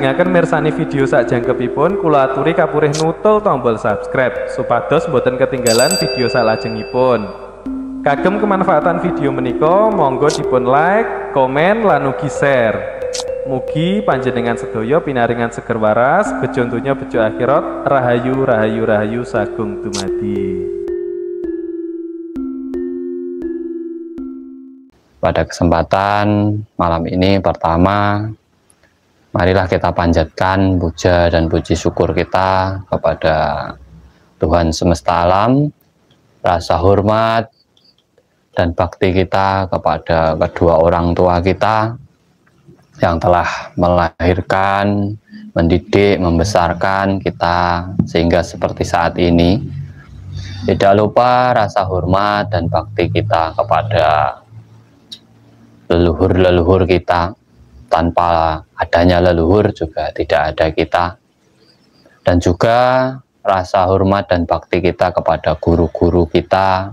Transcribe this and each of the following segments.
Lajengaken mirsani video sakjangkepipun kula aturi kapurih nutul tombol subscribe supados boten ketinggalan video salajengipun. Kagem kemanfaatan video menika monggo dipun like, komen lan ugi share. Mugi panjenengan sedaya pinaringan seger waras, bejo donya bejo akhirat, rahayu rahayu rahayu sagung dumadi. Pada kesempatan malam ini pertama, marilah kita panjatkan puja dan puji syukur kita kepada Tuhan semesta alam, rasa hormat dan bakti kita kepada kedua orang tua kita yang telah melahirkan, mendidik, membesarkan kita sehingga seperti saat ini. Tidak lupa rasa hormat dan bakti kita kepada leluhur-leluhur kita. Tanpa adanya leluhur juga tidak ada kita. Dan juga rasa hormat dan bakti kita kepada guru-guru kita,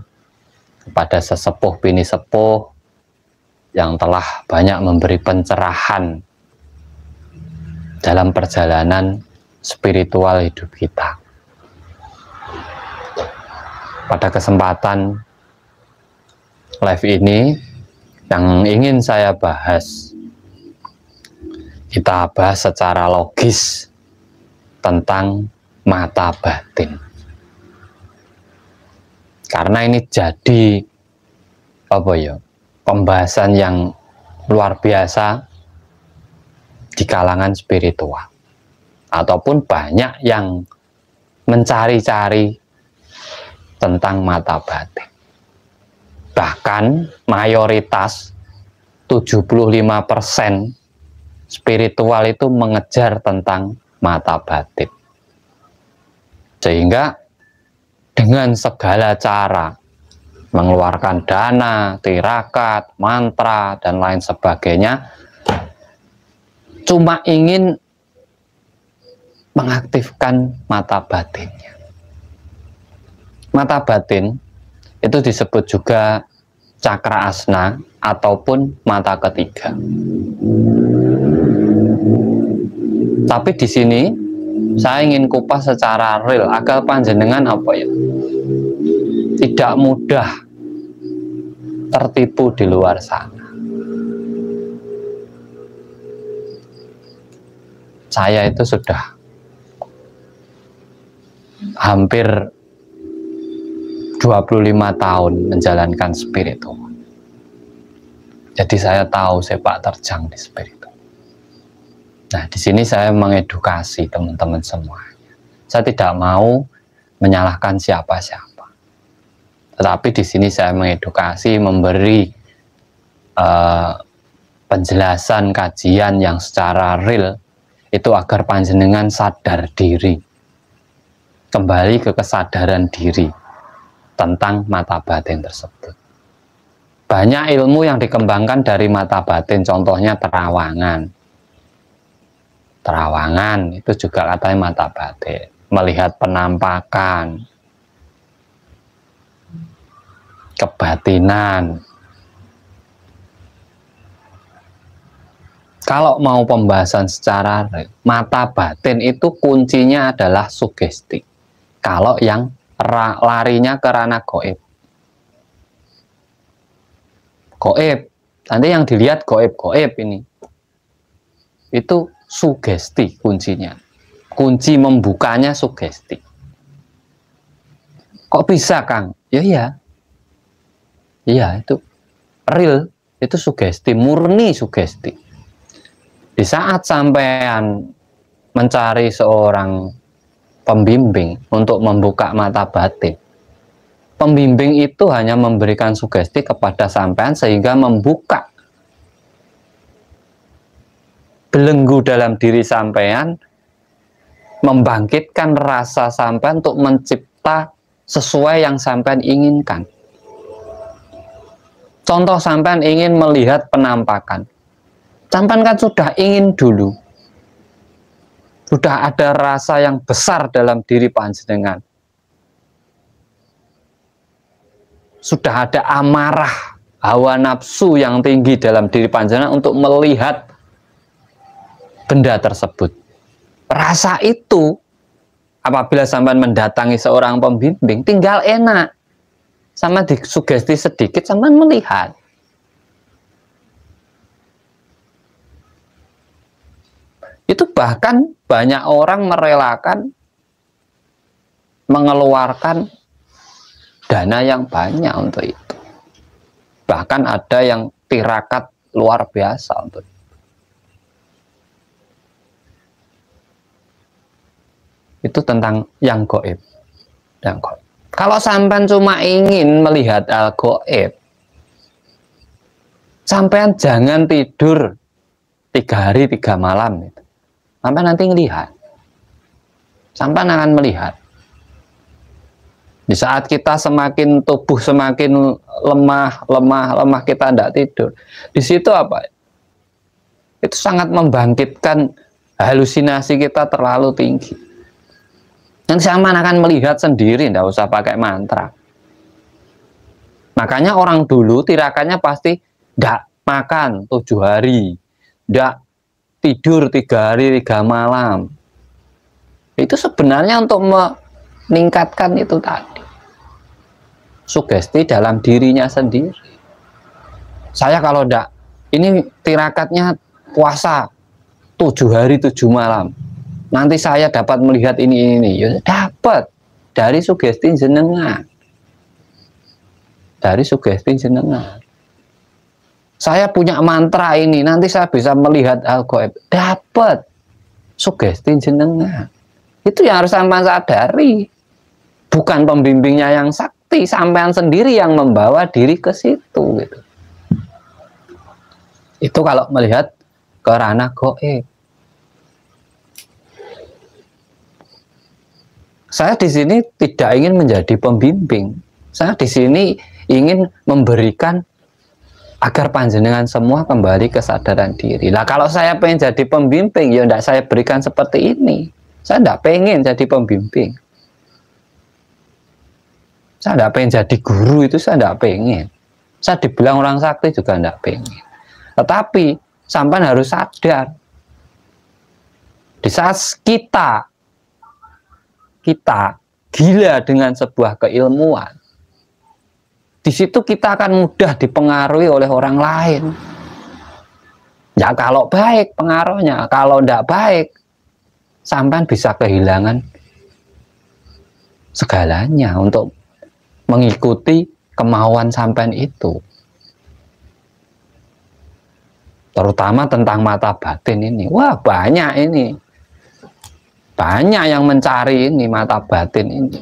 kepada sesepuh bini sepuh yang telah banyak memberi pencerahan dalam perjalanan spiritual hidup kita. Pada kesempatan live ini yang ingin saya bahas, kita bahas secara logis tentang mata batin. Karena ini jadi pembahasan yang luar biasa di kalangan spiritual, ataupun banyak yang mencari-cari tentang mata batin. Bahkan mayoritas 75% spiritual itu mengejar tentang mata batin. Sehingga dengan segala cara mengeluarkan dana, tirakat, mantra, dan lain sebagainya cuma ingin mengaktifkan mata batinnya. Mata batin itu disebut juga cakra asna ataupun mata ketiga. Tapi di sini saya ingin kupas secara real agar panjenengan tidak mudah tertipu di luar sana. Saya itu sudah hampir 25 tahun menjalankan spiritual. Jadi saya tahu sepak terjang di spiritual. Nah, di sini saya mengedukasi teman-teman semuanya. Saya tidak mau menyalahkan siapa-siapa. Tetapi di sini saya mengedukasi, memberi penjelasan kajian yang secara real itu agar panjenengan sadar diri. Kembali ke kesadaran diri tentang mata batin tersebut. Banyak ilmu yang dikembangkan dari mata batin, contohnya terawangan. Terawangan itu juga katanya mata batin, melihat penampakan, kebatinan. Kalau mau pembahasan secara mata batin itu kuncinya adalah sugesti. Kalau yang larinya ke ranah goib. Goib, nanti yang dilihat goib-goib ini. Itu sugesti kuncinya. Kunci membukanya sugesti. Kok bisa, Kang? Iya, itu real, itu sugesti, murni sugesti. Di saat sampean mencari seorang pembimbing untuk membuka mata batin, pembimbing itu hanya memberikan sugesti kepada sampean sehingga membuka belenggu dalam diri sampean, membangkitkan rasa sampean untuk mencipta sesuai yang sampean inginkan. Contoh, sampean ingin melihat penampakan, sampean kan sudah ingin dulu, sudah ada rasa yang besar dalam diri panjenengan, sudah ada amarah, hawa nafsu yang tinggi dalam diri panjenengan untuk melihat benda tersebut. Rasa itu apabila sampean mendatangi seorang pembimbing, tinggal enak. Sama disugesti sedikit, sampean melihat. Itu bahkan banyak orang merelakan mengeluarkan dana yang banyak untuk itu. Bahkan ada yang tirakat luar biasa untuk itu. Itu tentang yang gaib. Kalau sampean cuma ingin melihat al gaib, sampean jangan tidur 3 hari 3 malam itu. Sampai nanti ngelihat, sampai akan melihat. Di saat kita semakin tubuh semakin lemah kita tidak tidur. Di situ apa? Itu sangat membangkitkan halusinasi kita terlalu tinggi. Yang sama akan melihat sendiri, tidak usah pakai mantra. Makanya orang dulu tirakannya pasti tidak makan 7 hari, tidak tidur 3 hari 3 malam. Itu sebenarnya untuk meningkatkan itu tadi, sugesti dalam dirinya sendiri. Saya kalau tidak, ini tirakatnya puasa 7 hari 7 malam, nanti saya dapat melihat ini. Ya dapat dari sugesti jenengan, dari sugesti jenengan. Saya punya mantra ini, nanti saya bisa melihat hal gaib. Dapat sugesti jenengan. Itu yang harus sampean sadari. Bukan pembimbingnya yang sakti, sampean sendiri yang membawa diri ke situ gitu. Itu kalau melihat ke ranah gaib. Saya di sini tidak ingin menjadi pembimbing. Saya di sini ingin memberikan agar panjenengan semua kembali kesadaran diri. Nah, kalau saya pengen jadi pembimbing, ya tidak saya berikan seperti ini. Saya tidak pengen jadi pembimbing. Saya tidak pengen jadi guru, itu saya tidak pengen. Saya dibilang orang sakti juga tidak pengen. Tetapi sampai harus sadar, di saat kita gila dengan sebuah keilmuan, di situ kita akan mudah dipengaruhi oleh orang lain. Ya kalau baik pengaruhnya, kalau tidak baik, sampean bisa kehilangan segalanya untuk mengikuti kemauan sampean itu. Terutama tentang mata batin ini. Wah, banyak ini. Banyak yang mencari ini mata batin ini.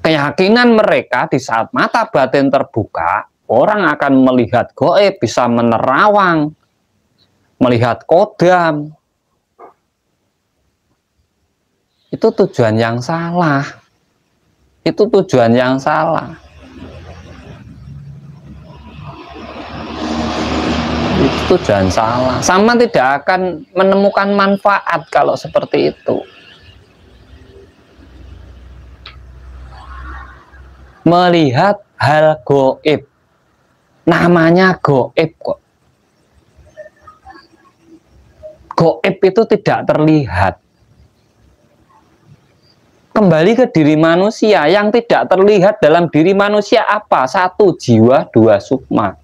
Keyakinan mereka di saat mata batin terbuka, orang akan melihat gaib, bisa menerawang, melihat kodam. Itu tujuan yang salah. Itu tujuan yang salah. Itu tujuan salah. Sama tidak akan menemukan manfaat kalau seperti itu. Melihat hal gaib, namanya gaib kok. Gaib itu tidak terlihat. Kembali ke diri manusia, yang tidak terlihat dalam diri manusia apa? 1 jiwa, 2 sukma.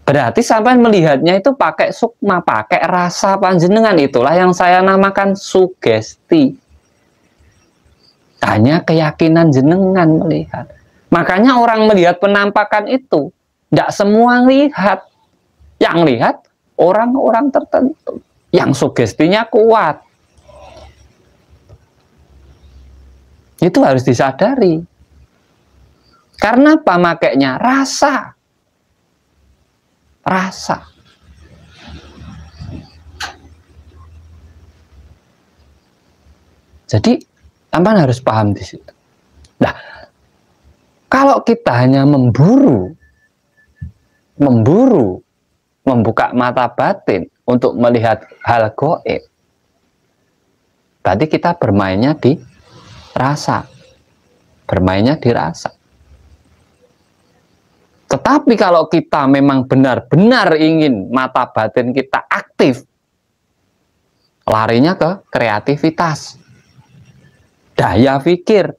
Berarti sampai melihatnya itu pakai sukma, pakai rasa panjenengan. Itulah yang saya namakan sugesti. Hanya keyakinan jenengan melihat. Makanya orang melihat penampakan itu tidak semua lihat. Yang lihat orang-orang tertentu yang sugestinya kuat. Itu harus disadari. Karena apa makainya? Rasa. Rasa. Jadi sampean harus paham di situ. Nah, kalau kita hanya memburu membuka mata batin untuk melihat hal gaib, berarti kita bermainnya di rasa, bermainnya di rasa. Tetapi kalau kita memang benar-benar ingin mata batin kita aktif, larinya ke kreativitas, daya pikir.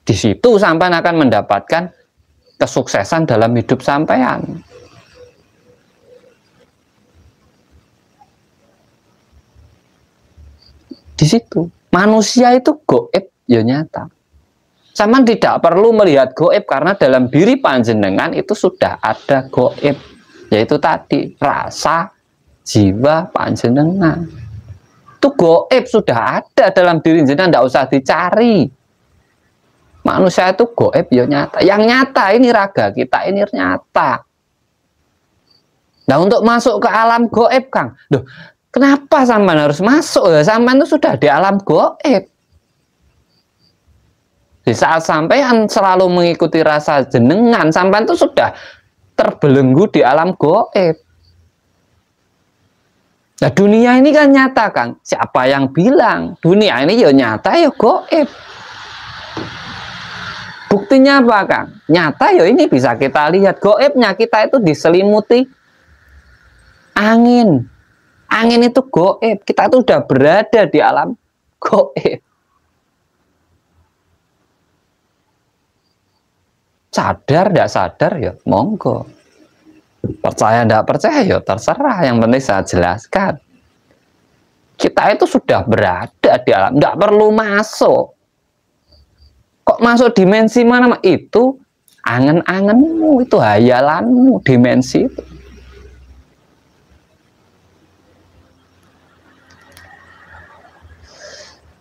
Di situ sampean akan mendapatkan kesuksesan dalam hidup sampean. Di situ manusia itu goib ya nyata. Sampean tidak perlu melihat goib karena dalam diri panjenengan itu sudah ada goib, yaitu tadi rasa jiwa panjenengan. Itu goib sudah ada dalam diri jenengan, tidak usah dicari. Manusia itu goib ya nyata. Yang nyata ini raga kita ini nyata. Nah, untuk masuk ke alam goib, Kang, loh, kenapa sampean harus masuk? Sampean itu sudah di alam goib. Di saat sampean selalu mengikuti rasa jenengan, sampean itu sudah terbelenggu di alam goib. Nah, dunia ini kan nyata, Kang. Siapa yang bilang dunia ini ya nyata ya goib? Buktinya apa, Kang? Nyata ya ini bisa kita lihat. Goibnya kita itu diselimuti angin. Angin itu goib. Kita itu sudah berada di alam goib. Sadar, tidak sadar ya monggo. Percaya, tidak percaya ya terserah. Yang penting saya jelaskan. Kita itu sudah berada di alam. Tidak perlu masuk. Kok masuk dimensi mana? Itu angen-angenmu, itu hayalanmu, dimensi itu.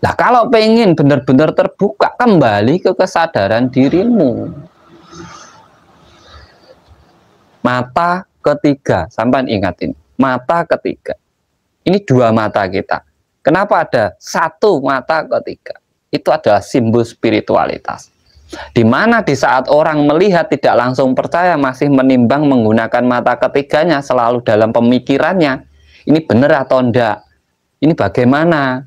Nah, kalau pengen benar-benar terbuka, kembali ke kesadaran dirimu. Mata ketiga, sampai ingatin, mata ketiga. Ini dua mata kita. Kenapa ada satu mata ketiga? Itu adalah simbol spiritualitas. Di mana di saat orang melihat tidak langsung percaya, masih menimbang menggunakan mata ketiganya selalu dalam pemikirannya. Ini benar atau enggak? Ini bagaimana?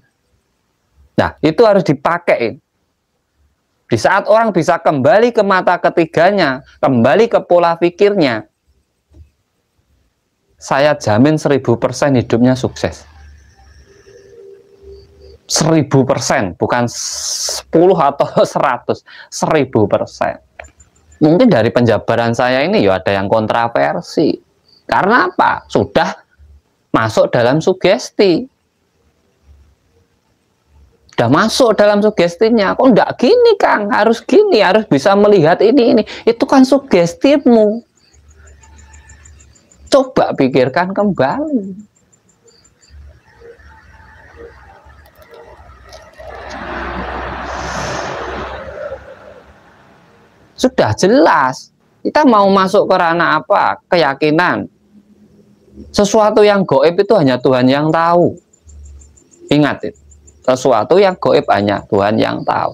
Nah, itu harus dipakai. Di saat orang bisa kembali ke mata ketiganya, kembali ke pola pikirnya, saya jamin 1000% hidupnya sukses. 1000%, bukan 10 atau 100, 1000%. Mungkin dari penjabaran saya ini ya ada yang kontroversi. Karena apa? Sudah masuk dalam sugesti. Sudah masuk dalam sugestinya. Kok enggak gini, Kang? Harus gini, harus bisa melihat ini. Itu kan sugestimu. Coba pikirkan kembali. Sudah jelas, kita mau masuk ke ranah apa? Keyakinan. Sesuatu yang gaib itu hanya Tuhan yang tahu. Ingat itu. Sesuatu yang gaib hanya Tuhan yang tahu.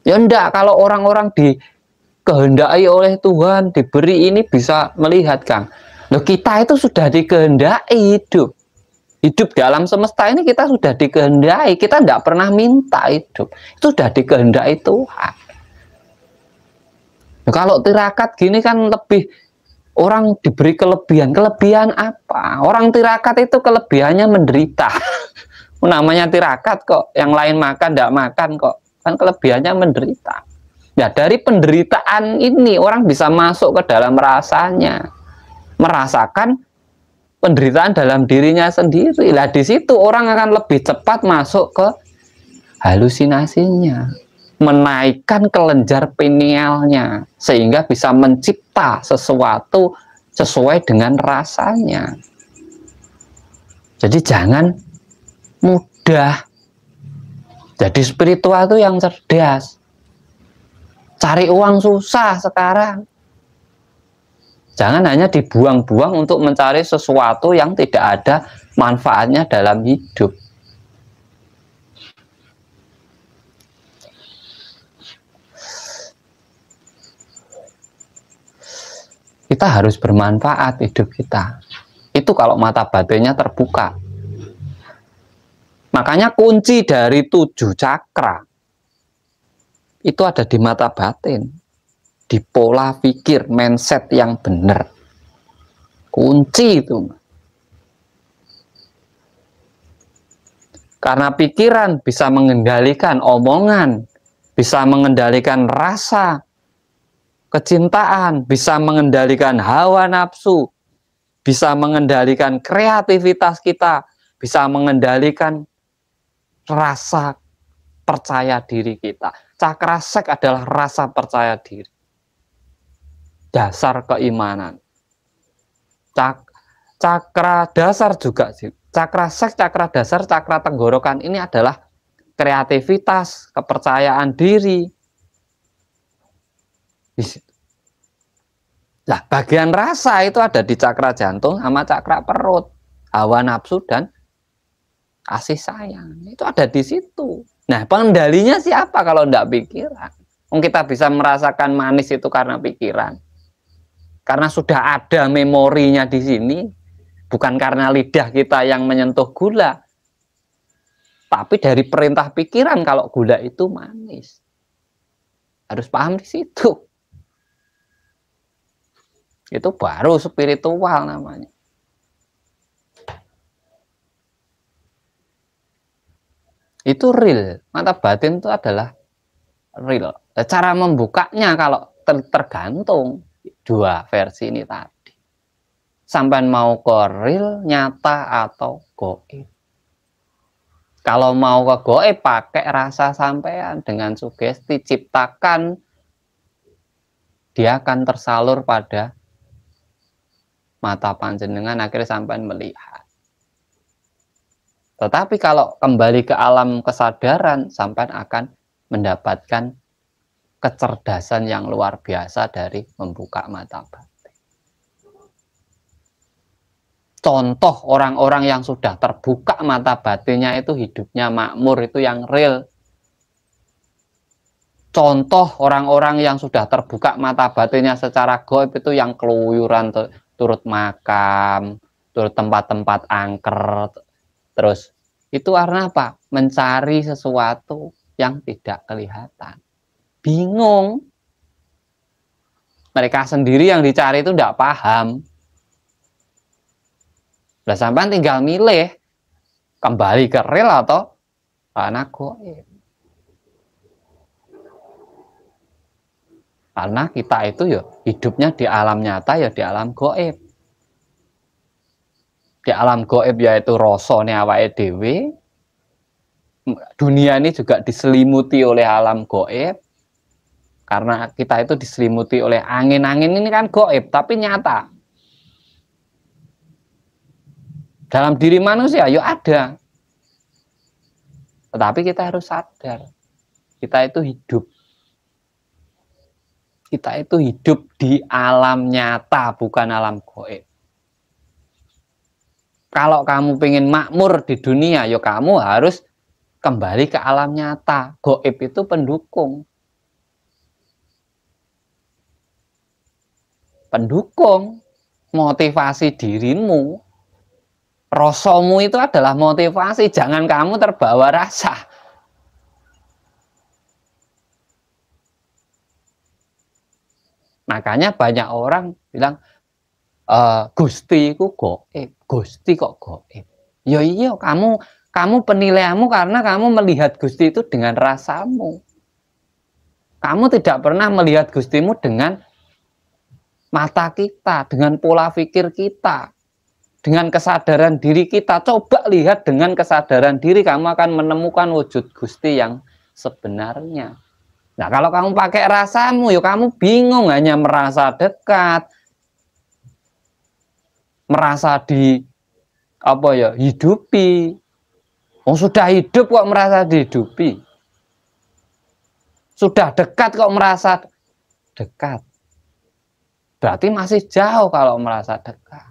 Ya enggak, kalau orang-orang dikehendaki oleh Tuhan, diberi ini bisa melihat, Kang. Loh, kita itu sudah dikehendaki hidup. Hidup di alam semesta ini kita sudah dikehendaki. Kita tidak pernah minta hidup. Itu sudah dikehendaki Tuhan. Nah, kalau tirakat gini kan lebih orang diberi kelebihan. Kelebihan apa? Orang tirakat itu kelebihannya menderita. Namanya tirakat kok. Yang lain makan, tidak makan kok. Kan kelebihannya menderita. Ya, dari penderitaan ini orang bisa masuk ke dalam rasanya. Merasakan penderitaan dalam dirinya sendiri. Lah di situ orang akan lebih cepat masuk ke halusinasinya, menaikkan kelenjar pinealnya sehingga bisa mencipta sesuatu sesuai dengan rasanya. Jadi jangan mudah. Jadi spiritual itu yang cerdas. Cari uang susah sekarang. Jangan hanya dibuang-buang untuk mencari sesuatu yang tidak ada manfaatnya dalam hidup. Kita harus bermanfaat hidup kita. Itu kalau mata batinnya terbuka. Makanya kunci dari 7 cakra itu ada di mata batin. Di pola pikir, mindset yang benar. Kunci itu. Karena pikiran bisa mengendalikan omongan, bisa mengendalikan rasa kecintaan, bisa mengendalikan hawa nafsu, bisa mengendalikan kreativitas kita, bisa mengendalikan rasa percaya diri kita. Cakra sek adalah rasa percaya diri. Dasar keimanan. Cakra dasar juga sih. Cakra sek, cakra dasar, cakra tenggorokan ini adalah kreativitas, kepercayaan diri. Di situ. Nah, bagian rasa itu ada di cakra jantung sama cakra perut. Hawa nafsu dan kasih sayang. Itu ada di situ. Nah, pengendalinya siapa kalau tidak pikiran? Kita bisa merasakan manis itu karena pikiran. Karena sudah ada memorinya di sini. Bukan karena lidah kita yang menyentuh gula. Tapi dari perintah pikiran kalau gula itu manis. Harus paham di situ. Itu baru spiritual namanya. Itu real. Mata batin itu adalah real. Cara membukanya kalau tergantung dua versi ini tadi. Sampai mau ke real, nyata, atau goib. Kalau mau ke goib, pakai rasa sampean dengan sugesti, ciptakan, dia akan tersalur pada mata panjenengan, akhirnya sampean melihat. Tetapi kalau kembali ke alam kesadaran, sampean akan mendapatkan kecerdasan yang luar biasa dari membuka mata batin. Contoh orang-orang yang sudah terbuka mata batinnya itu hidupnya makmur, itu yang real. Contoh orang-orang yang sudah terbuka mata batinnya secara gaib itu yang keluyuran, turut makam, turut tempat-tempat angker. Terus itu karena apa? Mencari sesuatu yang tidak kelihatan. Bingung. Mereka sendiri yang dicari itu tidak paham. Nah, sampai tinggal milih kembali ke real atau anak goib. Karena kita itu ya hidupnya di alam nyata ya di alam goib. Di alam goib yaitu rasane awake dhewe. Dunia ini juga diselimuti oleh alam goib. Karena kita itu diselimuti oleh angin-angin ini kan goib tapi nyata. Dalam diri manusia, yuk ada. Tetapi kita harus sadar. Kita itu hidup. Kita itu hidup di alam nyata, bukan alam gaib. Kalau kamu pengen makmur di dunia, yuk kamu harus kembali ke alam nyata. Gaib itu pendukung. Pendukung motivasi dirimu. Rasamu itu adalah motivasi, jangan kamu terbawa rasa. Makanya banyak orang bilang, Gusti ku gaib, Gusti kok gaib. Ya iya, kamu penilaianmu karena kamu melihat Gusti itu dengan rasamu. Kamu tidak pernah melihat Gustimu dengan mata kita, dengan pola pikir kita. Dengan kesadaran diri kita, coba lihat dengan kesadaran diri, kamu akan menemukan wujud Gusti yang sebenarnya. Nah, kalau kamu pakai rasamu, ya kamu bingung, hanya merasa dekat, merasa hidupi. Oh, sudah hidup kok merasa dihidupi. Sudah dekat kok merasa dekat. Berarti masih jauh kalau merasa dekat.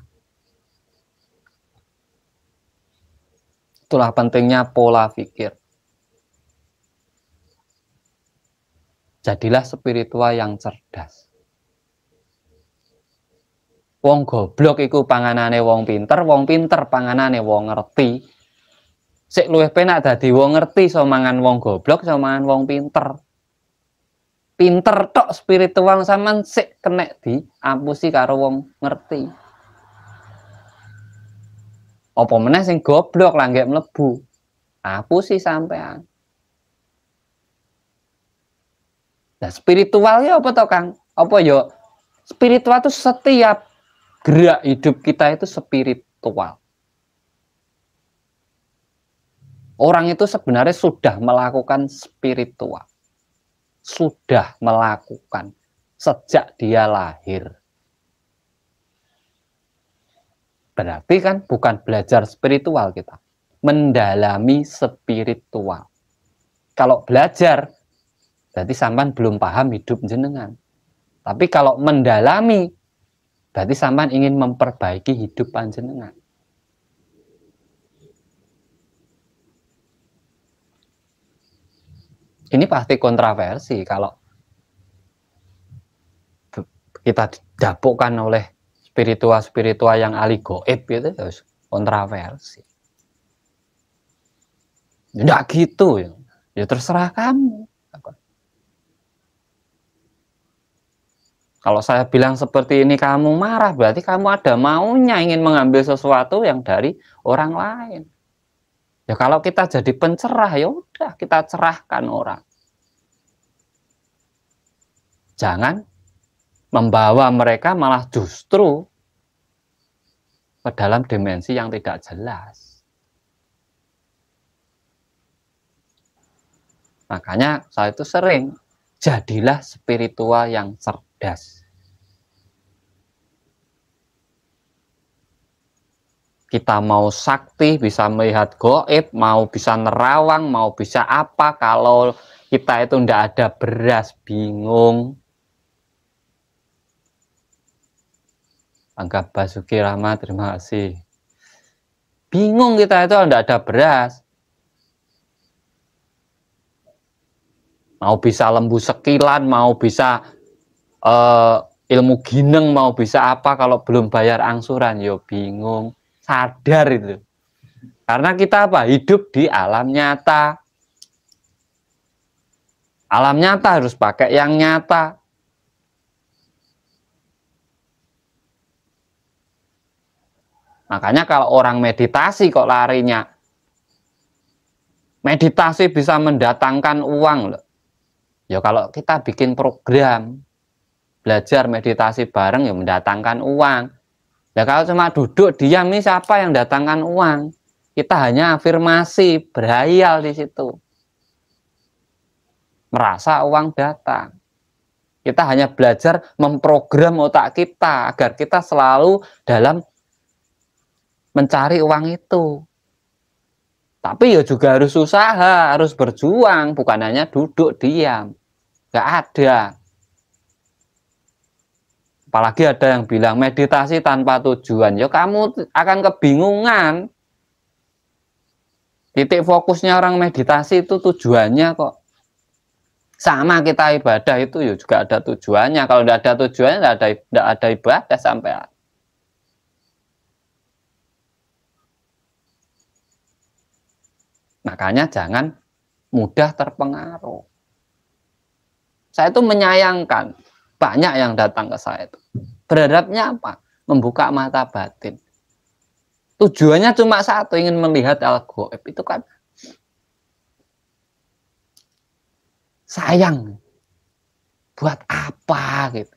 Itulah pentingnya pola pikir. Jadilah spiritual yang cerdas. Wong goblok iku panganane wong pinter panganane wong ngerti. Sik luwih penak dadi wong ngerti iso mangan wong goblok, iso mangan wong pinter. Pinter tok spiritual sampean sik kenek diampusi karo wong ngerti. Apa meneh sing goblok lah nggak mlebu. Aku sih sampean. Nah, spiritual ya apa toh Kang? Apa ya? Spiritual itu setiap gerak hidup kita itu spiritual. Orang itu sebenarnya sudah melakukan spiritual. Sudah melakukan sejak dia lahir. Berarti kan bukan belajar spiritual kita. Mendalami spiritual. Kalau belajar, berarti sampean belum paham hidup jenengan. Tapi kalau mendalami, berarti sampean ingin memperbaiki hidup panjenengan. Ini pasti kontroversi kalau kita didapukkan oleh spiritual yang ahli goib itu harus kontroversi. Tidak gitu ya. Ya terserah kamu. Kalau saya bilang seperti ini kamu marah, berarti kamu ada maunya ingin mengambil sesuatu yang dari orang lain. Ya kalau kita jadi pencerah, ya udah kita cerahkan orang. Jangan membawa mereka malah justru ke dalam dimensi yang tidak jelas. Makanya saya itu sering, jadilah spiritual yang cerdas. Kita mau sakti, bisa melihat goib, mau bisa nerawang, mau bisa apa, kalau kita itu ndak ada beras, bingung. Anggap Basuki Rahmat, terima kasih. Bingung kita itu ndak ada beras. Mau bisa lembu sekilan, mau bisa ilmu gineng, mau bisa apa, kalau belum bayar angsuran, yo bingung. Sadar itu. Karena kita apa? Hidup di alam nyata. Alam nyata harus pakai yang nyata. Makanya kalau orang meditasi kok larinya, meditasi bisa mendatangkan uang loh. Ya kalau kita bikin program belajar meditasi bareng ya mendatangkan uang. Ya kalau cuma duduk diam, ini siapa yang datangkan uang? Kita hanya afirmasi, berhayal di situ. Merasa uang datang. Kita hanya belajar memprogram otak kita agar kita selalu dalam mencari uang itu. Tapi ya juga harus usaha, harus berjuang, bukan hanya duduk diam. Nggak ada. Apalagi ada yang bilang meditasi tanpa tujuan. Ya kamu akan kebingungan. Titik fokusnya orang meditasi itu tujuannya kok. Sama kita ibadah itu ya juga ada tujuannya. Kalau tidak ada tujuannya, tidak ada ibadah sampai. Makanya jangan mudah terpengaruh. Saya itu menyayangkan banyak yang datang ke saya itu. Berharapnya apa? Membuka mata batin. Tujuannya cuma satu, ingin melihat al-ghaib. Itu kan sayang. Buat apa gitu?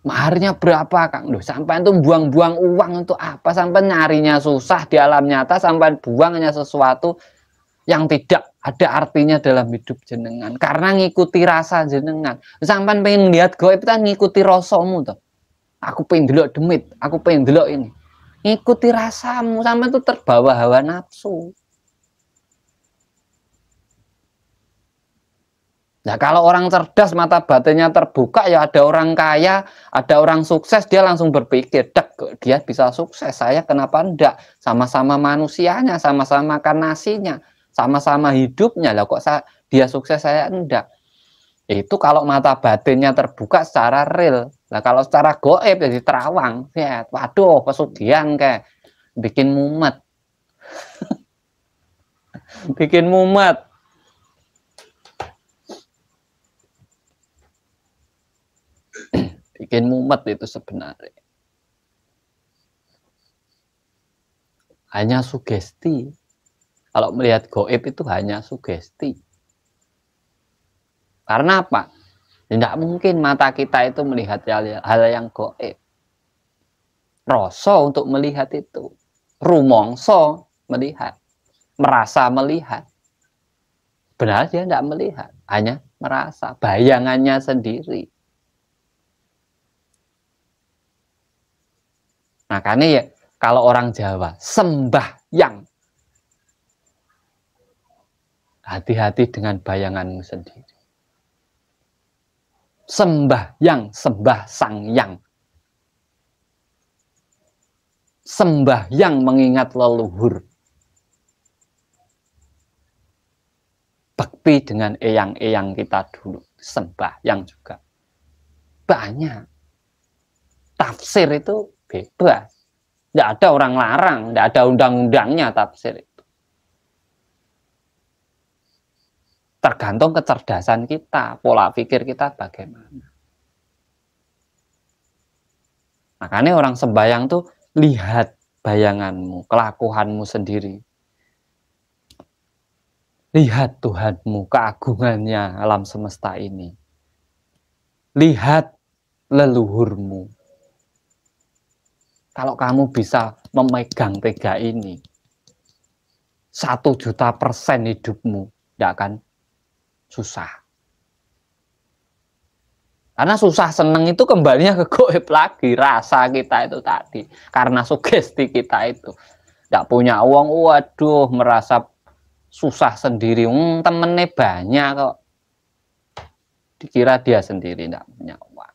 Maharnya berapa Kang? Loh, sampai itu buang-buang uang untuk apa? Sampai nyarinya susah di alam nyata, sampai buangnya sesuatu yang tidak ada artinya dalam hidup jenengan. Karena ngikuti rasa jenengan. Sampai pengen lihat goib itu ngikuti rasamu tuh. Aku pengen delok demit, aku pengen delok ini. Ngikuti rasamu, sampai itu terbawa hawa nafsu. Nah kalau orang cerdas, mata batinnya terbuka, ya ada orang kaya, ada orang sukses, dia langsung berpikir, dek, dia bisa sukses, saya kenapa enggak? Sama-sama manusianya, sama-sama makan nasinya, sama-sama hidupnya, lah kok dia sukses, saya enggak? Itu kalau mata batinnya terbuka secara real. Nah kalau secara goib jadi terawang, ya, waduh pesugihan kayak bikin mumet, bikin mumet. Bikin mumet itu sebenarnya. hanya sugesti. Kalau melihat gaib itu hanya sugesti. Karena apa? Tidak mungkin mata kita itu melihat hal yang gaib. Rasa untuk melihat itu. Rumongso melihat. Merasa melihat. Benar dia tidak melihat. Hanya merasa. Bayangannya sendiri. Makanya ya, kalau orang Jawa, sembahyang. Hati-hati dengan bayanganmu sendiri. Sembahyang, sembah sang yang. Sembahyang mengingat leluhur. Bakti dengan eyang-eyang kita dulu. Sembahyang juga. Banyak. Tafsir itu bebas. Tidak ada orang larang. Tidak ada undang-undangnya tafsir itu. Tergantung kecerdasan kita. Pola pikir kita bagaimana. Makanya orang sembahyang tuh lihat bayanganmu, kelakuanmu sendiri. Lihat Tuhanmu, keagungannya alam semesta ini. Lihat leluhurmu. Kalau kamu bisa memegang 3 ini, 1.000.000% hidupmu tidak akan susah. Karena susah seneng itu kembalinya ke gaib lagi. Rasa kita itu tadi. Karena sugesti kita itu. Tidak punya uang, waduh merasa susah sendiri. Temennya banyak kok. Dikira dia sendiri tidak punya uang.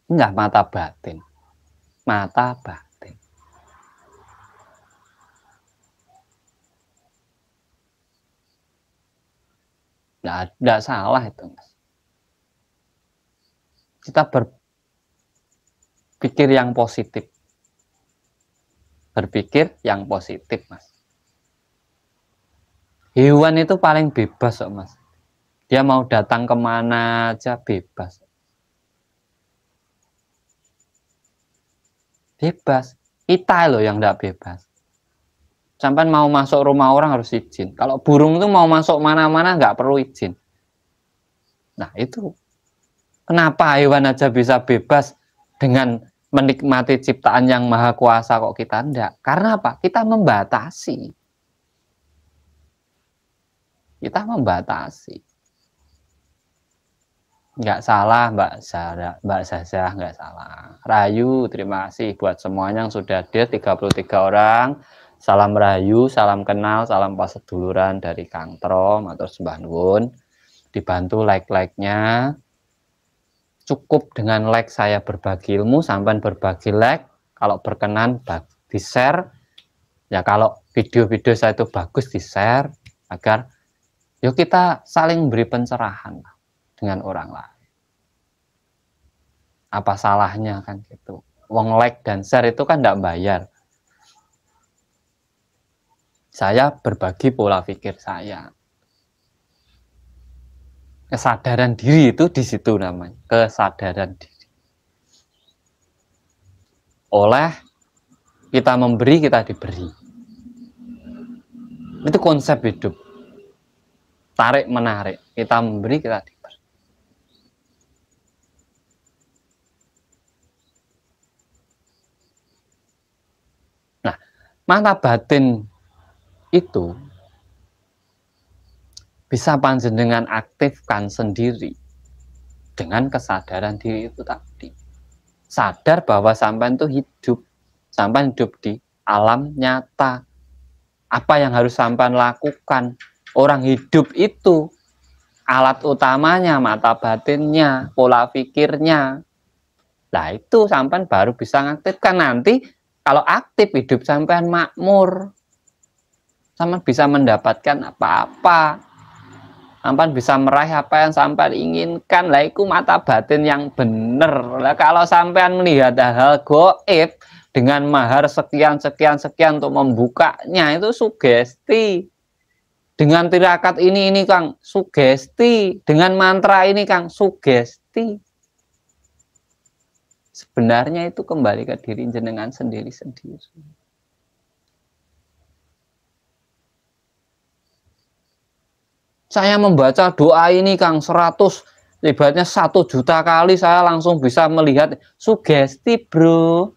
Enggak, mata batin. Mata batin. Tidak salah itu, Mas. Kita berpikir yang positif. Berpikir yang positif, Mas. Hewan itu paling bebas kok, Mas. Dia mau datang kemana aja bebas. Bebas. Kita loh yang tidak bebas. Sampai mau masuk rumah orang harus izin. Kalau burung itu mau masuk mana-mana nggak perlu izin. Nah itu. Kenapa hewan aja bisa bebas dengan menikmati ciptaan yang maha kuasa kok kita enggak? Karena apa? Kita membatasi. Kita membatasi. Enggak salah Mbak Zazah, enggak salah. Rayu, terima kasih buat semuanya yang sudah hadir, 33 orang. Salam rayu, salam kenal, salam paseduluran dari Kang Trom atau Sembah Nuwun. Dibantu like-like-nya. Cukup dengan like saya berbagi ilmu, sampai berbagi like. Kalau berkenan di-share. Ya kalau video-video saya itu bagus di-share agar yuk kita saling beri pencerahan dengan orang lain. Apa salahnya kan gitu. Wong like dan share itu kan tidak bayar. Saya berbagi pola pikir saya. Kesadaran diri itu di situ namanya, kesadaran diri. Oleh kita memberi, kita diberi. Itu konsep hidup. Tarik menarik, kita memberi, kita diberi. Nah, mata batin itu bisa panjenengan aktifkan sendiri dengan kesadaran diri itu tadi. Sadar bahwa sampean itu hidup, sampean hidup di alam nyata. Apa yang harus sampean lakukan? Orang hidup itu alat utamanya mata batinnya, pola pikirnya. Nah itu sampean baru bisa ngaktifkan. Nanti kalau aktif hidup sampean makmur, sampean bisa mendapatkan apa-apa. Sampai bisa meraih apa yang sampai inginkan. Lah itu mata batin yang benar. Lah kalau sampean melihat hal gaib dengan mahar sekian untuk membukanya, itu sugesti. Dengan tirakat ini Kang, sugesti. Dengan mantra ini Kang, sugesti. Sebenarnya itu kembali ke diri jenengan sendiri-sendiri. Saya membaca doa ini Kang 100, ibaratnya 1 juta kali saya langsung bisa melihat sugesti, bro.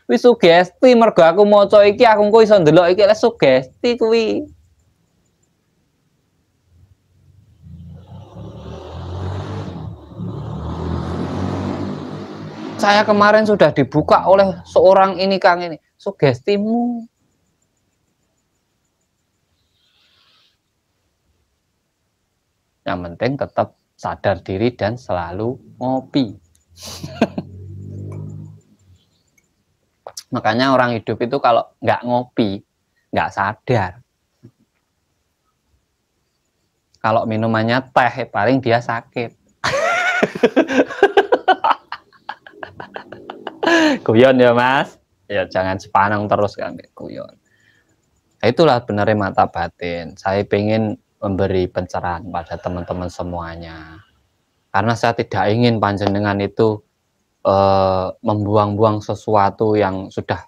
Wis sugesti mergo aku maca iki aku engko iso ndelok iki lek sugesti kuwi. Saya kemarin sudah dibuka oleh seorang ini Kang ini, sugestimu. Yang penting tetap sadar diri dan selalu ngopi. Makanya orang hidup itu kalau nggak ngopi, nggak sadar. Kalau minumannya teh, paling dia sakit. Guyon ya Mas, ya jangan sepanang terus kan guyon. Nah, itulah benernya mata batin. Saya ingin memberi pencerahan pada teman-teman semuanya, karena saya tidak ingin panjenengan itu membuang-buang sesuatu yang sudah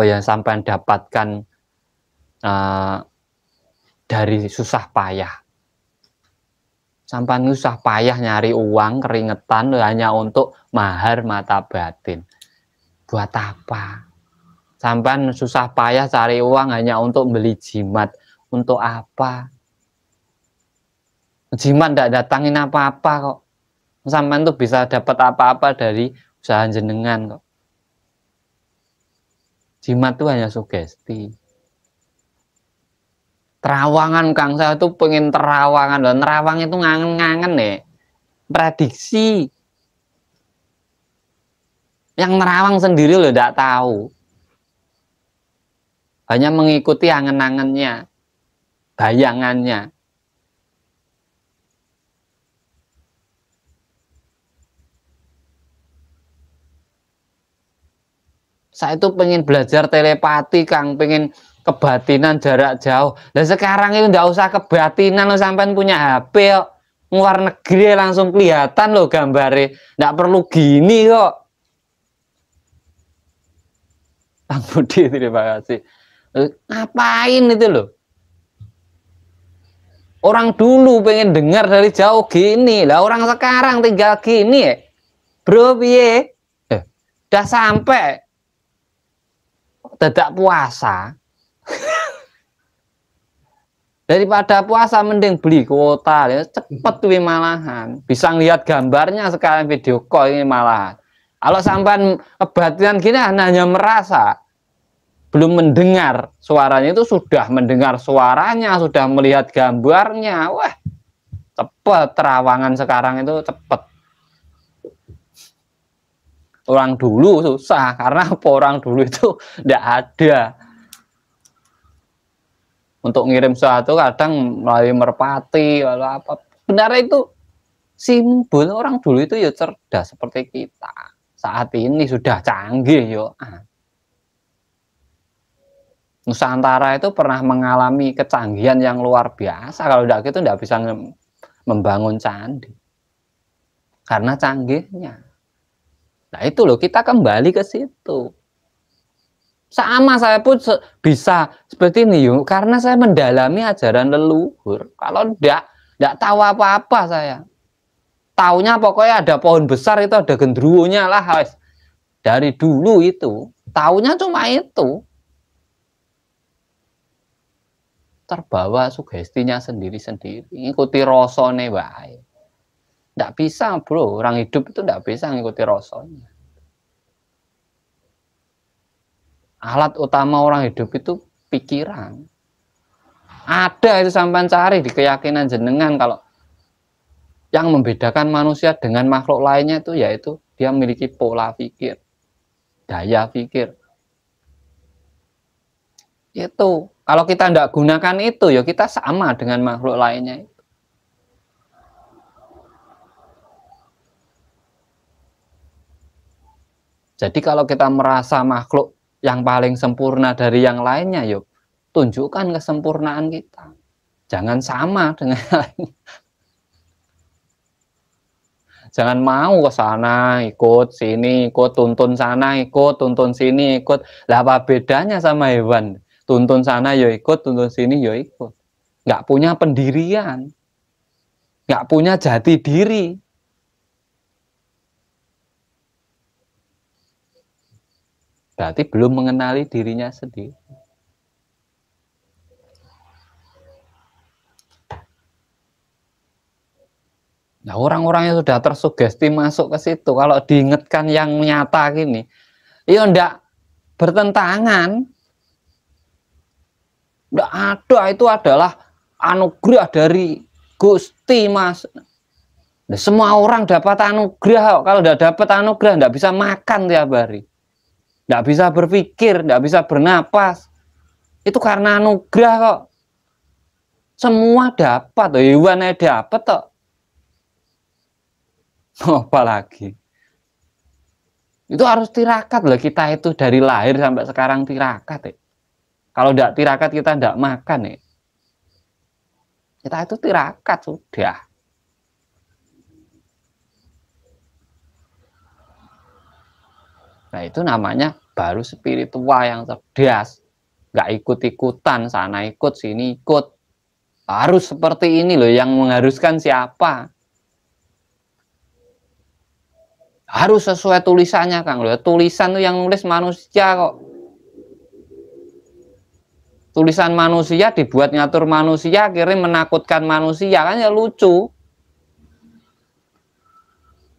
yang sampai dapatkan dari susah payah. Sampai susah payah nyari uang keringetan hanya untuk mahar mata batin. Buat apa? Sampai susah payah cari uang hanya untuk beli jimat. Untuk apa? Jimat tidak datangin apa-apa kok. Sampai tuh bisa dapat apa-apa dari usaha jenengan kok. Jimat itu hanya sugesti. Terawangan Kang, saya tuh pengen terawangan. Dan terawang itu ngangen-ngangen nih. Prediksi. Yang nerawang sendiri loh tidak tahu. Hanya mengikuti angen-angennya, bayangannya. Saya itu pengen belajar telepati Kang, pengen kebatinan jarak jauh. Dan sekarang itu nggak usah kebatinan lo, sampai punya HP kok. Luar negeri langsung kelihatan loh gambarnya. Nggak perlu gini kok. Kang Budi, terima kasih. Ngapain itu loh? Orang dulu pengen dengar dari jauh gini, lah orang sekarang tinggal gini ya. Bro, piye? Udah sampai tidak puasa. Daripada puasa mending beli kuota, ya cepet tuh malahan. Bisa ngeliat gambarnya sekarang video call ini malahan. Kalau sampai kebatinan gini hanya merasa, belum mendengar suaranya, itu sudah mendengar suaranya, sudah melihat gambarnya. Wah, cepet terawangan sekarang itu cepet. Orang dulu susah, karena orang dulu itu tidak ada. Untuk ngirim sesuatu kadang melalui merpati, lalu apa. Sebenarnya itu simbol. Orang dulu itu ya cerdas seperti kita. Saat ini sudah canggih yo. Nusantara itu pernah mengalami kecanggihan yang luar biasa. Kalau tidak gitu tidak bisa membangun candi. Karena canggihnya. Nah itu loh, kita kembali ke situ. Sama saya pun bisa seperti ini yuk, karena saya mendalami ajaran leluhur. Kalau tidak tahu apa-apa saya. Taunya pokoknya ada pohon besar itu ada gendruwonya lah. Dari dulu itu, taunya cuma itu. Terbawa sugestinya sendiri-sendiri. Ikuti rasane wae. Tidak bisa bro, orang hidup itu tidak bisa ngikuti rasanya. Alat utama orang hidup itu pikiran. Ada itu sampai cari di keyakinan jenengan, kalau yang membedakan manusia dengan makhluk lainnya itu yaitu dia memiliki pola pikir, daya pikir. Itu kalau kita tidak gunakan itu ya kita sama dengan makhluk lainnya itu. Jadi kalau kita merasa makhluk yang paling sempurna dari yang lainnya, yuk tunjukkan kesempurnaan kita. Jangan sama dengan lain. Jangan mau ke sana ikut sini, ikut tuntun sana, ikut tuntun sini, ikut. Lah apa bedanya sama hewan? Tuntun sana yo ikut, tuntun sini yo ikut. nggak punya pendirian, nggak punya jati diri. Berarti belum mengenali dirinya sendiri. Nah, orang-orang yang sudah tersugesti masuk ke situ, kalau diingatkan yang nyata gini, ya ndak bertentangan. Ndak ada, itu adalah anugerah dari Gusti, Mas. Nah, semua orang dapat anugerah. Kalau ndak dapat anugerah, ndak bisa makan tiap hari, ndak bisa berpikir, ndak bisa bernapas. Itu karena anugerah kok. Semua dapat, hewannya dapat kok. Apalagi itu harus tirakat loh, kita itu dari lahir sampai sekarang tirakat ya. Kalau tidak tirakat kita tidak makan ya. Kita itu tirakat sudah. Nah itu namanya baru spiritual yang cerdas. Nggak ikut-ikutan, sana ikut sini ikut. Harus seperti ini loh, yang mengharuskan siapa? Harus sesuai tulisannya, Kang. Loh, tulisan tuh yang nulis manusia kok. Tulisan manusia dibuat ngatur manusia, akhirnya menakutkan manusia, kan ya lucu.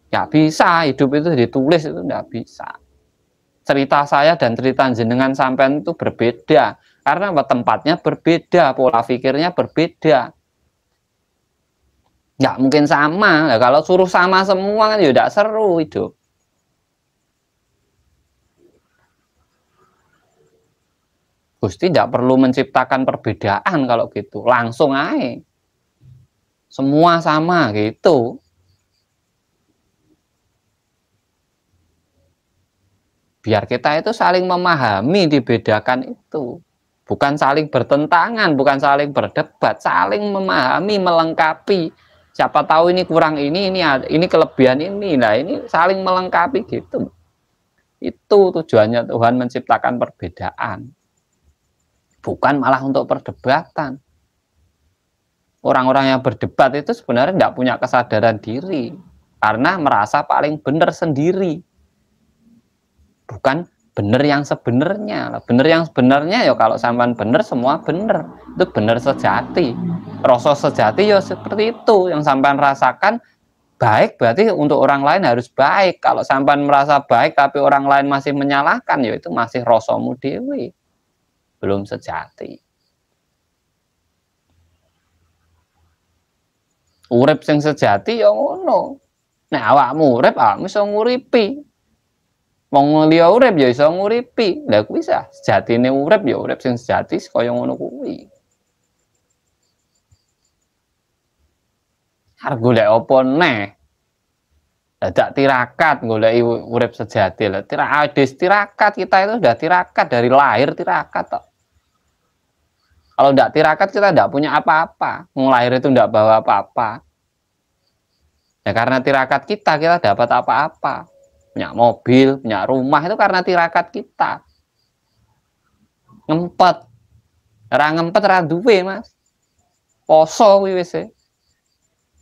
Nggak bisa, hidup itu ditulis itu nggak bisa. Cerita saya dan cerita jenengan sampean itu berbeda. Karena tempatnya berbeda, pola pikirnya berbeda. Nggak mungkin sama. Nah, kalau suruh sama semua kan ya tidak seru hidup. Gusti tidak perlu menciptakan perbedaan kalau gitu. Langsung aja. Semua sama gitu. Biar kita itu saling memahami, dibedakan itu. Bukan saling bertentangan, bukan saling berdebat, saling memahami, melengkapi. Siapa tahu ini kurang ini kelebihan ini. Nah, ini saling melengkapi gitu. Itu tujuannya Tuhan menciptakan perbedaan. Bukan malah untuk perdebatan. Orang-orang yang berdebat itu sebenarnya tidak punya kesadaran diri. Karena merasa paling benar sendiri. Bukan benar yang sebenarnya. Benar yang sebenarnya ya kalau sampean benar semua benar. Itu benar sejati. Rasa sejati ya seperti itu. Yang sampean rasakan baik berarti untuk orang lain harus baik. Kalau sampean merasa baik tapi orang lain masih menyalahkan ya itu masih rasamu dewi. Belum sejati. Urip sing sejati ya ngono. Nek awakmu urip, awakmu iso nguripi. Wong liya urip ya iso nguripi. Lah kuwi sejatine urip ya urip sing sejati kaya ngono kuwi. Arep golek apa neh? Dadak tirakat goleki urip sejati lah. Tirakat kita itu sudah tirakat dari lahir tirakat toh. Kalau tidak tirakat kita tidak punya apa-apa. Lahir itu tidak bawa apa-apa. Ya karena tirakat kita dapat apa-apa. Punya mobil, punya rumah itu karena tirakat kita. Ngempet. Ora ngempet ora duwe, Mas. Poso kuwi wis.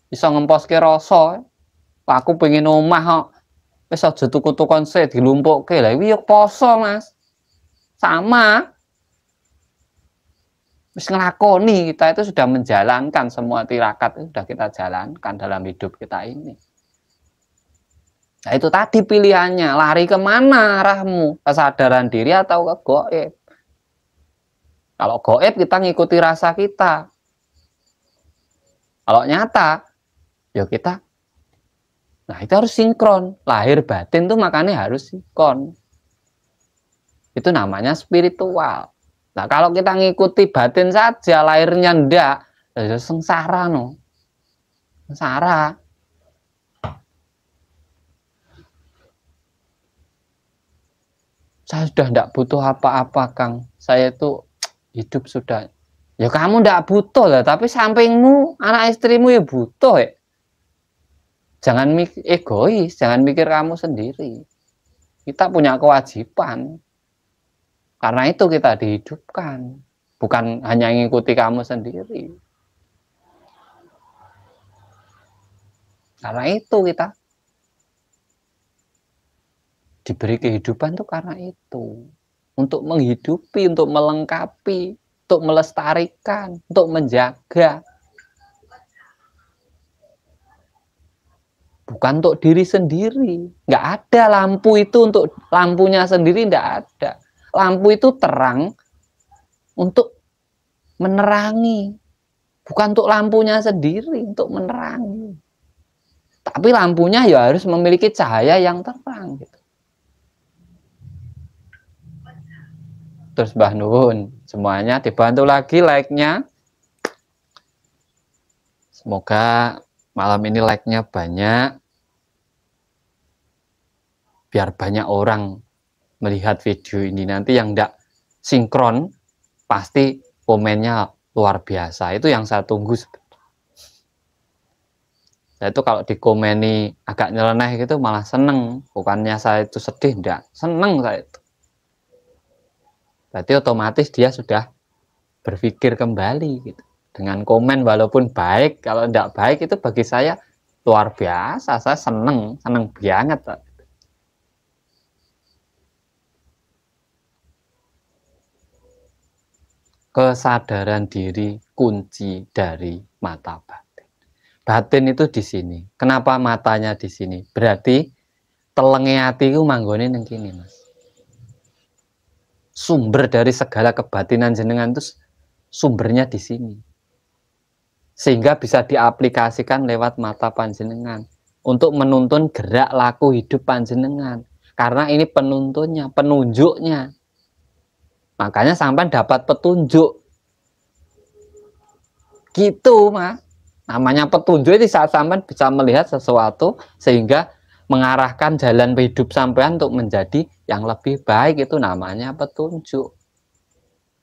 Bisa ngemposke rasa. Aku pengen omah kok. Wis aja tuku-tukon sik dilumpukke. Lah iki yo poso, Mas. Sama. Wis nglakoni, kita itu sudah menjalankan semua tirakat itu sudah kita jalankan dalam hidup kita ini. Nah itu tadi pilihannya, lari kemana arahmu? Kesadaran diri atau ke goib? Kalau goib kita ngikuti rasa kita. Kalau nyata, ya kita. Nah itu harus sinkron. Lahir batin tuh makanya harus sinkron. Itu namanya spiritual. Nah kalau kita ngikuti batin saja, lahirnya ndak, ya sengsara no. Sengsara. Saya sudah ndak butuh apa-apa, Kang. Saya itu hidup sudah. Ya kamu ndak butuh lah, tapi sampingmu, anak istrimu ya butuh ya. Jangan mikir egois, jangan mikir kamu sendiri. Kita punya kewajiban. Karena itu kita dihidupkan. Bukan hanya mengikuti kamu sendiri. Karena itu kita diberi kehidupan tuh karena itu. Untuk menghidupi, untuk melengkapi, untuk melestarikan, untuk menjaga. Bukan untuk diri sendiri. Nggak ada lampu itu untuk lampunya sendiri, nggak ada. Lampu itu terang untuk menerangi. Bukan untuk lampunya sendiri, untuk menerangi. Tapi lampunya ya harus memiliki cahaya yang terang. Gitu. Terus Mbah Nuhun, semuanya dibantu lagi like-nya. Semoga malam ini like-nya banyak. Biar banyak orang melihat video ini. Nanti yang tidak sinkron, pasti komennya luar biasa. Itu yang saya tunggu. Saya itu kalau dikomeni agak nyeleneh gitu malah seneng. Bukannya saya itu sedih, enggak. Seneng saya itu. Berarti otomatis dia sudah berpikir kembali gitu. Dengan komen walaupun baik, kalau tidak baik itu bagi saya luar biasa. Saya seneng banget. Kesadaran diri kunci dari mata batin. Batin itu di sini. Kenapa matanya di sini? Berarti telenge ati ku manggone ning kene, Mas. Sumber dari segala kebatinan jenengan itu sumbernya di sini. Sehingga bisa diaplikasikan lewat mata panjenengan untuk menuntun gerak laku hidup panjenengan. Karena ini penuntunnya, penunjuknya. Makanya sampai dapat petunjuk. Gitu, Mas. Namanya petunjuk itu saat sampai bisa melihat sesuatu sehingga mengarahkan jalan hidup sampean untuk menjadi yang lebih baik, itu namanya petunjuk.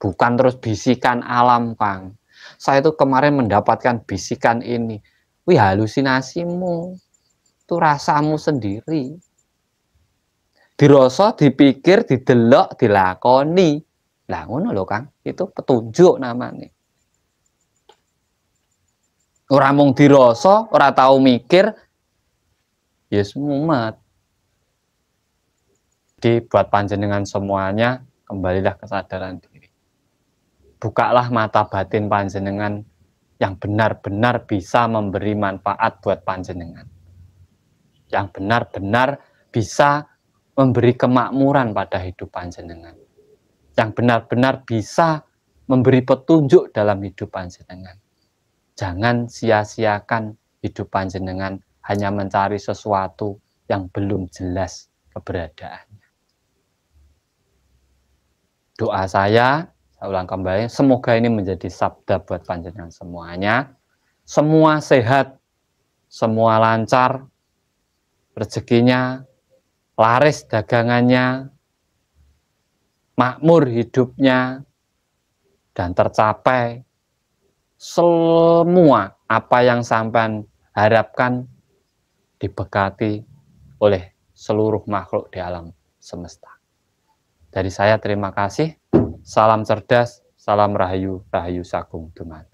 Bukan terus bisikan alam, Kang. Saya itu kemarin mendapatkan bisikan ini. Wih, halusinasimu. Itu rasamu sendiri. Dirasa, dipikir, didelok, dilakoni. Lah ngono lho, Kang. Itu petunjuk namanya. Ora mung dirasa, ora tahu mikir, yes mumet. Jadi buat panjenengan semuanya, kembalilah kesadaran diri. Bukalah mata batin panjenengan yang benar-benar bisa memberi manfaat buat panjenengan. Yang benar-benar bisa memberi kemakmuran pada hidup panjenengan. Yang benar-benar bisa memberi petunjuk dalam hidup panjenengan. Jangan sia-siakan hidup panjenengan hanya mencari sesuatu yang belum jelas keberadaannya. Doa saya ulang kembali, semoga ini menjadi sabda buat panjenengan semuanya. Semua sehat, semua lancar, rezekinya, laris dagangannya, makmur hidupnya, dan tercapai semua apa yang sampean harapkan diberkati oleh seluruh makhluk di alam semesta. Dari saya terima kasih. Salam cerdas, salam rahayu, rahayu sagung duman.